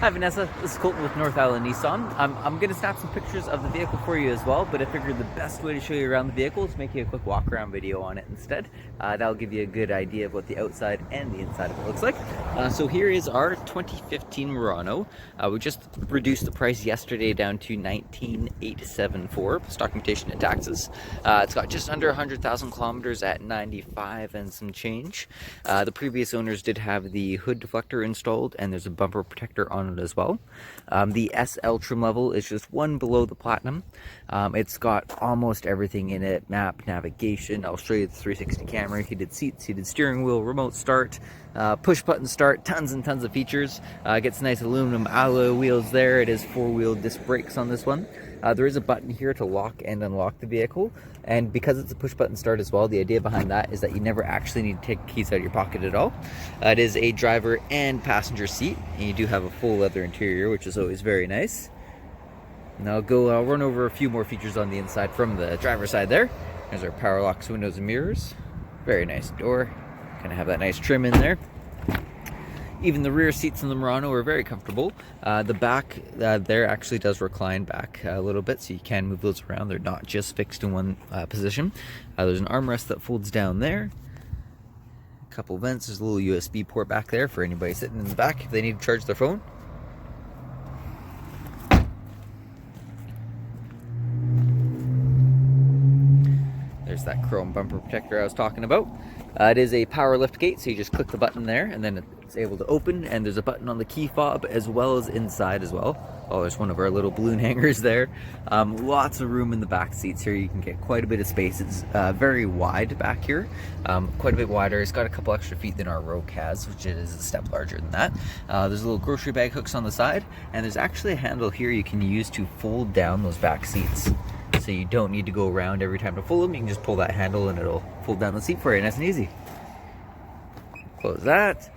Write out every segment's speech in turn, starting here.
Hi Vanessa, this is Colton with North Island Nissan. I'm going to snap some pictures of the vehicle for you as well, but I figured the best way to show you around the vehicle is make you a quick walk around video on it instead. That'll give you a good idea of what the outside and the inside of it looks like. So here is our 2015 Murano. We just reduced the price yesterday down to $19,874 plus documentation and taxes. It's got just under 100,000 kilometers at 95 and some change. The previous owners did have the hood deflector installed, and there's a bumper protector on it as well. The SL trim level is just one below the Platinum. It's got almost everything in it: map, navigation. I'll show you the 360 camera, heated seats, heated steering wheel, remote start, push button start, tons and tons of features. Gets nice aluminum alloy wheels there. It is 4-wheel disc brakes on this one. There is a button here to lock and unlock the vehicle, and because it's a push button start as well, the idea behind that is that you never actually need to take the keys out of your pocket at all. It is a driver and passenger seat, and you do have a full leather interior, which is always very nice. Now I'll run over a few more features on the inside from the driver's side there. There's our power locks, windows and mirrors. Very nice door. Kind of have that nice trim in there. Even the rear seats in the Murano are very comfortable. The back there actually does recline back a little bit, so you can move those around. They're not just fixed in one position. There's an armrest that folds down there. A couple vents. There's a little USB port back there for anybody sitting in the back if they need to charge their phone. There's that chrome bumper protector I was talking about. It is a power lift gate, so you just click the button there and then it's able to open, and there's a button on the key fob as well as inside as well. Oh, there's one of our little balloon hangers there. Lots of room in the back seats here. You can get quite a bit of space. It's very wide back here, quite a bit wider. It's got a couple extra feet than our Rogue has, which is a step larger than that. There's little grocery bag hooks on the side, and there's actually a handle here you can use to fold down those back seats. So you don't need to go around every time to fold them. You can just pull that handle and it'll fold down the seat for you, nice and easy. Close that.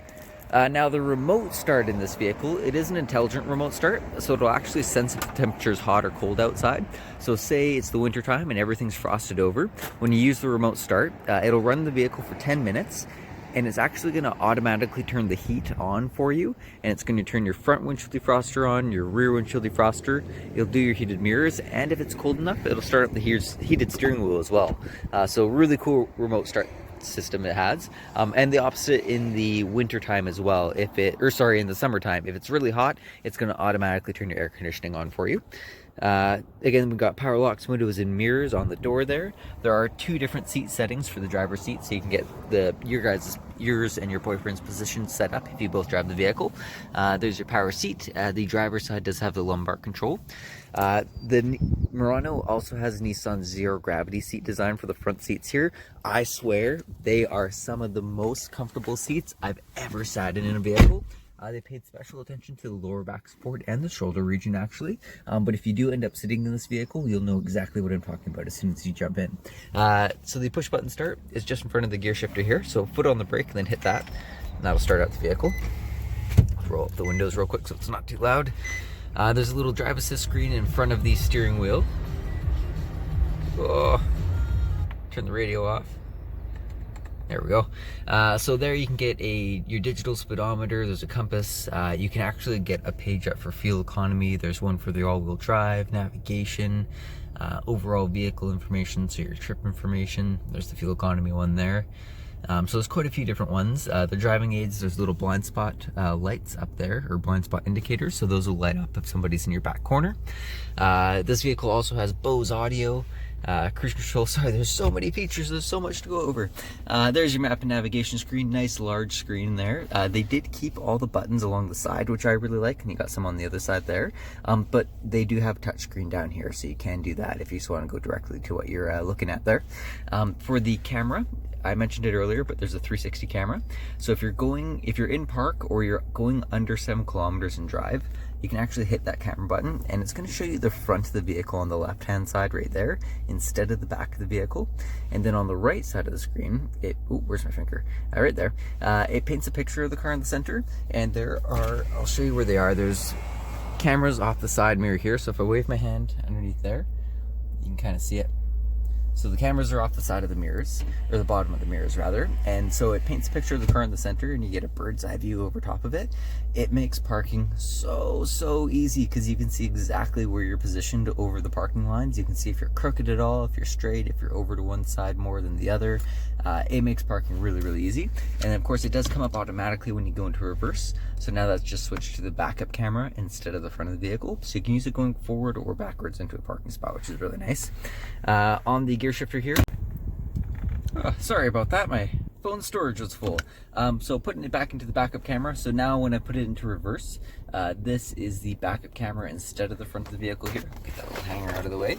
Now the remote start in this vehicle, it is an intelligent remote start, so it'll actually sense if the temperature is hot or cold outside. So say it's the winter time and everything's frosted over. When you use the remote start, it'll run the vehicle for 10 minutes, and it's actually going to automatically turn the heat on for you, and it's going to turn your front windshield defroster on, your rear windshield defroster. It'll do your heated mirrors, and if it's cold enough, it'll start up the heated steering wheel as well. So really cool remote start system it has. And the opposite in the winter time as well. In the summertime, if it's really hot, it's going to automatically turn your air conditioning on for you. Again, we've got power locks, windows and mirrors on the door there. There are 2 different seat settings for the driver's seat, so you can get yours and your boyfriend's position set up if you both drive the vehicle. There's your power seat. The driver's side does have the lumbar control. The Murano also has Nissan's zero gravity seat design for the front seats here. I swear they are some of the most comfortable seats I've ever sat in a vehicle. They paid special attention to the lower back support and the shoulder region actually, but if you do end up sitting in this vehicle, you'll know exactly what I'm talking about as soon as you jump in. So the push button start is just in front of the gear shifter here, so foot on the brake and then hit that, and that'll start out the vehicle. Roll up the windows real quick so it's not too loud. There's a little drive assist screen in front of the steering wheel. Oh, turn the radio off. There we go. So there you can get your digital speedometer. There's a compass. You can actually get a page up for fuel economy. There's one for the all-wheel drive, navigation, overall vehicle information, so your trip information. There's the fuel economy one there. So there's quite a few different ones. The driving aids, there's little blind spot lights up there, or blind spot indicators, so those will light up if somebody's in your back corner. This vehicle also has Bose audio, cruise control. Sorry, there's so many features, there's so much to go over. There's your map and navigation screen, nice large screen there. They did keep all the buttons along the side, which I really like, and you got some on the other side there. But they do have a touch screen down here, so you can do that if you just want to go directly to what you're looking at there. For the camera, I mentioned it earlier, but there's a 360 camera. So if you're in park or you're going under 7 kilometers in drive, you can actually hit that camera button, and it's going to show you the front of the vehicle on the left hand side right there instead of the back of the vehicle. And then on the right side of the screen, where's my finger? Right there. It paints a picture of the car in the center, and I'll show you where they are. There's cameras off the side mirror here, so if I wave my hand underneath there, you can kind of see it. So the cameras are off the side of the mirrors, or the bottom of the mirrors rather, and so it paints a picture of the car in the center and you get a bird's eye view over top of it. It makes parking so easy because you can see exactly where you're positioned over the parking lines. You can see if you're crooked at all, if you're straight, if you're over to one side more than the other. It makes parking really easy. And of course it does come up automatically when you go into reverse. So now that's just switched to the backup camera instead of the front of the vehicle. So you can use it going forward or backwards into a parking spot, which is really nice. On the gear shifter here, sorry about that, my phone storage was full. So putting it back into the backup camera. So now when I put it into reverse, this is the backup camera instead of the front of the vehicle here. Get that little hanger out of the way.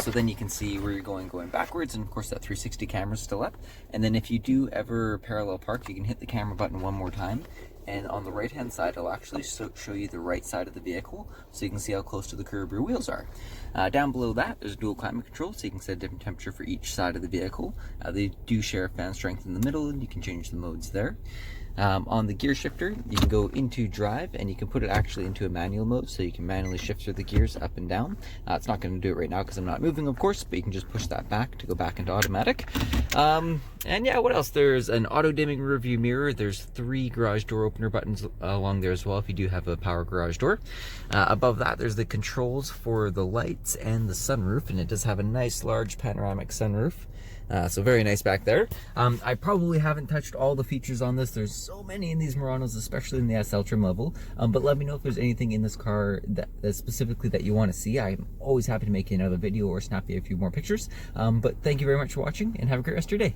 So then you can see where you're going backwards, and of course that 360 camera is still up. And then if you do ever parallel park, you can hit the camera button one more time, and on the right hand side it'll actually show you the right side of the vehicle, so you can see how close to the curb your wheels are. Down below that there's dual climate control, so you can set a different temperature for each side of the vehicle. They do share a fan strength in the middle, and you can change the modes there. On the gear shifter, you can go into drive, and you can put it actually into a manual mode, so you can manually shift through the gears up and down. It's not going to do it right now because I'm not moving, of course, but you can just push that back to go back into automatic. And yeah, what else? There's an auto dimming rear view mirror. There's 3 garage door opener buttons along there as well if you do have a power garage door. Above that, there's the controls for the lights and the sunroof, and it does have a nice large panoramic sunroof. So very nice back there. I probably haven't touched all the features on this. There's so many in these Muranos, especially in the SL trim level. But let me know if there's anything in this car that specifically that you want to see. I'm always happy to make another video or snap you a few more pictures. But thank you very much for watching, and have a great rest of your day.